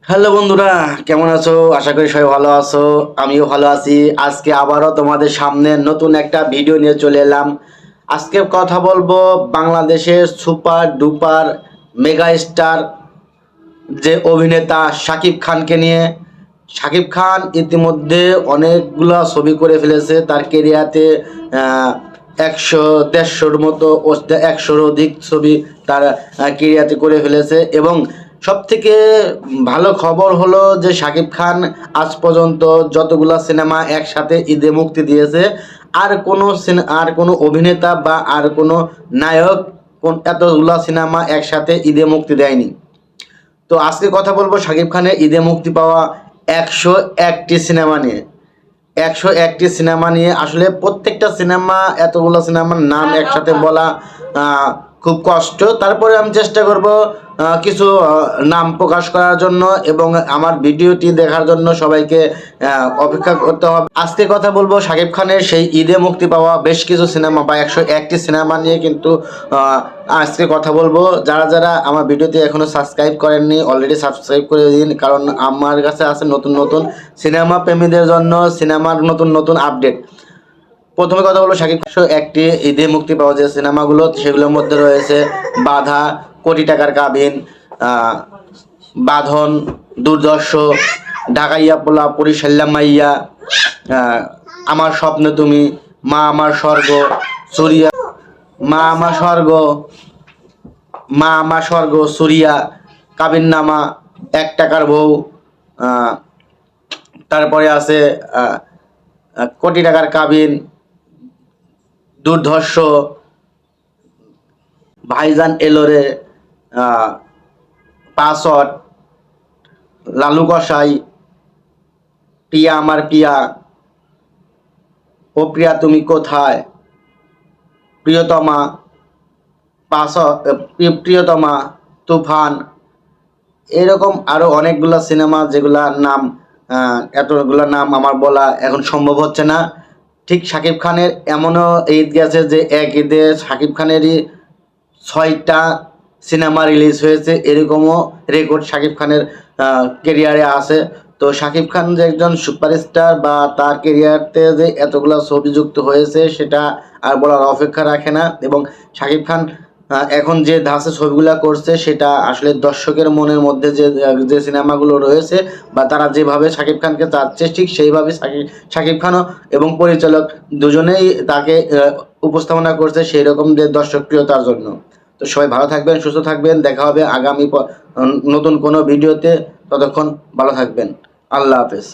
Hello বন্ধুরা, কেমন আছো? আশা করি সবাই ভালো আছো। আমিও ভালো আছি। আজকে আবারও তোমাদের সামনে নতুন একটা ভিডিও নিয়ে চলে এলাম। আজকে কথা বলবো বাংলাদেশের সুপার ডুপার মেগা স্টার যে অভিনেতা শাকিব খানকে নিয়ে। শাকিব খান ইতিমধ্যে অনেকগুলা ছবি করে ফেলেছে তার কেরিয়ারে। 100-150-র মতো 100-র অধিক ছবি তার কেরিয়ারে করে ফেলেছে। এবং সবথেকে ভালো খবর হলো যে শাকিব খান আজ পর্যন্ত যতগুলা সিনেমা একসাথে ঈদে মুক্তি দিয়েছে, আর কোনো অভিনেতা বা আর কোনো নায়ক এতগুলা সিনেমা একসাথে ঈদে মুক্তি দেয়নি। তো আজকে কথা বলবো শাকিব খানের ঈদে মুক্তি পাওয়া 101টি সিনেমা নিয়ে। 101টি সিনেমা নিয়ে আসলে প্রত্যেকটা সিনেমা, এতগুলো সিনেমার নাম একসাথে বলা খুব কষ্ট। তারপরে আমি চেষ্টা করব কিছু নাম প্রকাশ করার জন্য, এবং আমার ভিডিওটি দেখার জন্য সবাইকে অপেক্ষা করতে হবে। আজকে কথা বলবো শাকিব খানের সেই ঈদে মুক্তি পাওয়া বেশ কিছু সিনেমা বা 101টি সিনেমা নিয়ে কিন্তু আজকে কথা বলবো। যারা যারা আমার ভিডিওতে এখনো সাবস্ক্রাইব করেননি অলরেডি সাবস্ক্রাইব করে দিন, কারণ আমার কাছে আছে নতুন নতুন সিনেমা প্রেমীদের জন্য সিনেমার নতুন নতুন আপডেট। প্রথমে কথা বলবো শাকিব খান একটি ঈদে মুক্তি পাওয়া যে সিনেমাগুলো, সেগুলোর মধ্যে রয়েছে বাধা, কোটি টাকার কাবিন, বাঁধন, দুর্দর্শ, ঢাকাইয়া পোলা, পরিশাল্লা মাইয়া, আমার স্বপ্ন তুমি, মা আমার স্বর্গ, সুরিয়া, মা আমার স্বর্গ, মা আমার স্বর্গ, সুরিয়া, কাবিন নামা, এক টাকার বউ, তারপরে আছে কোটি টাকার কাবিন, দুর্ধর্ষ, ভাইজান এলোরে, পাসওয়ার্ড, লালু কসাই, প্রিয়া আমার প্রিয়া, ও প্রিয়া তুমি কোথায়, প্রিয়তমা, প্রিয়তমা, তুফান, এরকম আরো অনেকগুলা সিনেমা যেগুলার নাম এতগুলা নাম আমার বলা এখন সম্ভব হচ্ছে না। ঠিক শাকিব খানের এমনও ঈদ গেছে যে এক ঈদে শাকিব খানেরই 6টা সিনেমা রিলিজ হয়েছে, এরকমও রেকর্ড শাকিব খানের কেরিয়ারে আছে। তো শাকিব খান যে একজন সুপারস্টার বা তার কেরিয়ারতে যে এতগুলো ছবি যুক্ত হয়েছে সেটা আর বলার অপেক্ষা রাখে না। এবং শাকিব খান এখন যে ধাঁচে ছবিগুলো করছে সেটা আসলে দর্শকের মনের মধ্যে যে যে সিনেমাগুলো রয়েছে বা তারা যেভাবে শাকিব খানকে চাচ্ছে ঠিক সেইভাবে শাকিব খানও এবং পরিচালক দুজনেই তাকে উপস্থাপনা করছে সেই রকম যে দর্শকপ্রিয়তার জন্য। তো সবাই ভালো থাকবেন, সুস্থ থাকবেন, দেখা হবে আগামী নতুন কোনো ভিডিওতে। ততক্ষণ ভালো থাকবেন। আল্লাহ হাফেজ।